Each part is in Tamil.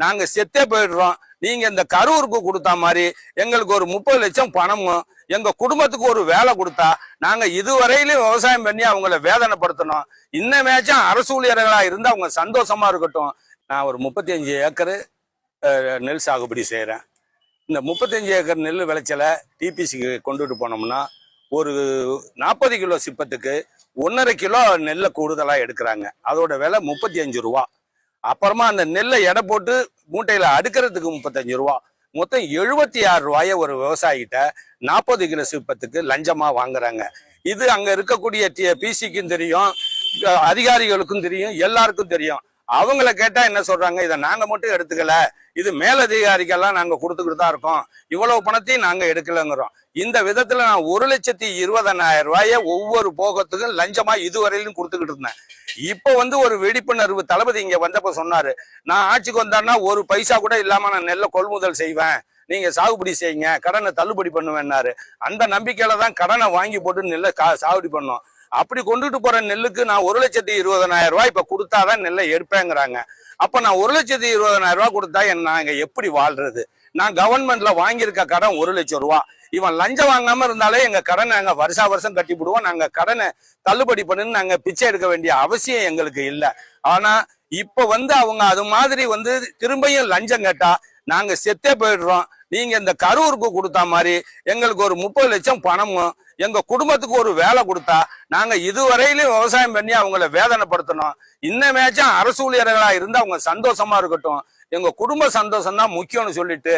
நாங்க செத்தே போயிடுறோம். நீங்க இந்த கரூருக்கு கொடுத்தா மாதிரி எங்களுக்கு ஒரு 30 லட்சம் பணமும் எங்க குடும்பத்துக்கு ஒரு வேலை கொடுத்தா நாங்க இதுவரையிலும் விவசாயம் பண்ணி அவங்கள வேதனைப்படுத்தணும். இன்னமேச்சும் அரசு ஊழியர்களா இருந்து அவங்க சந்தோஷமா இருக்கட்டும். நான் ஒரு 35 ஏக்கர் நெல் சாகுபடி செய்யறேன். இந்த 35 ஏக்கர் நெல் விளைச்சலை டிபிசிக்கு கொண்டுட்டு போனோம்னா ஒரு 40 கிலோ சிப்பத்துக்கு 1.5 கிலோ நெல்லை கூடுதலா எடுக்கிறாங்க. அதோட விலை 35 ரூபா. அப்புறமா அந்த நெல்லை எடை போட்டு மூட்டையில அடுக்கிறதுக்கு 35 ரூபா. மொத்தம் 76 ரூபாய ஒரு விவசாயிகிட்ட 40 கிலோ சிப்பத்துக்கு லஞ்சமா வாங்குறாங்க. இது அங்க இருக்கக்கூடிய பிசிக்கும் தெரியும், அதிகாரிகளுக்கும் தெரியும், எல்லாருக்கும் தெரியும். அவங்கள கேட்டா என்ன சொல்றாங்க, இதை நாங்க மட்டும் எடுத்துக்கல, இது மேலதிகாரிகள்லாம் நாங்க கொடுத்துக்கிட்டு தான் இருக்கோம், இவ்வளவு பணத்தையும் நாங்க எடுக்கலங்கிறோம். இந்த விதத்துல நான் 1,20,000 ரூபாய ஒவ்வொரு போகத்துக்கும் லஞ்சமா இதுவரையிலும் கொடுத்துக்கிட்டு இருந்தேன். இப்ப ஒரு விழிப்புணர்வு தளபதி இங்க வந்தப்ப சொன்னாரு, நான் ஆட்சிக்கு வந்தான்னா ஒரு பைசா கூட இல்லாம நான் நெல்லை கொள்முதல் செய்வேன், நீங்க சாகுபடி செய்யுங்க, கடனை தள்ளுபடி பண்ணுவேன்னாரு. அந்த நம்பிக்கையில தான் கடனை வாங்கி போட்டு நெல்லை சாகுபடி பண்ணோம். அப்படி கொண்டுட்டு போற நெல்லுக்கு நான் 1,20,000 ரூபாய் இப்ப கொடுத்தாதான் நெல்லை எடுப்பேங்கிறாங்க. அப்ப நான் 1,20,000 ரூபாய் கொடுத்தா நாங்க எப்படி வாழ்றது? நான் கவர்மெண்ட்ல வாங்கியிருக்க கடன் 1 லட்சம் ரூபாய். இவன் லஞ்சம் வாங்காம இருந்தாலே எங்க கடனை நாங்க வருஷம் கட்டி விடுவோம். நாங்க கடனை தள்ளுபடி பண்ணுன்னு நாங்க பிச்சை எடுக்க வேண்டிய அவசியம் எங்களுக்கு இல்லை. ஆனா இப்ப அவங்க அது மாதிரி திரும்பியும் லஞ்சம் கேட்டா நாங்க செத்தே போயிடுறோம். நீங்க இந்த கரூருக்கு கொடுத்தா மாதிரி எங்களுக்கு ஒரு 30 லட்சம் பணமும் எங்க குடும்பத்துக்கு ஒரு வேலை கொடுத்தா நாங்க இதுவரையிலும் விவசாயம் பண்ணி அவங்கள வேதனைப்படுத்தணும். இன்னமேச்சும் அரசு ஊழியர்களா இருந்து அவங்க சந்தோஷமா இருக்கட்டும், எங்க குடும்ப சந்தோஷம் தான் முக்கியம்னு சொல்லிட்டு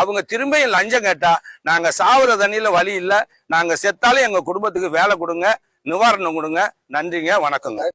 அவங்க திரும்பியும் லஞ்சம் கேட்டா நாங்க சாவுற தண்ணியில வழி இல்லை, நாங்க செத்தாலும் எங்க குடும்பத்துக்கு வேலை கொடுங்க, நிவாரணம் கொடுங்க. நன்றிங்க, வணக்கங்க.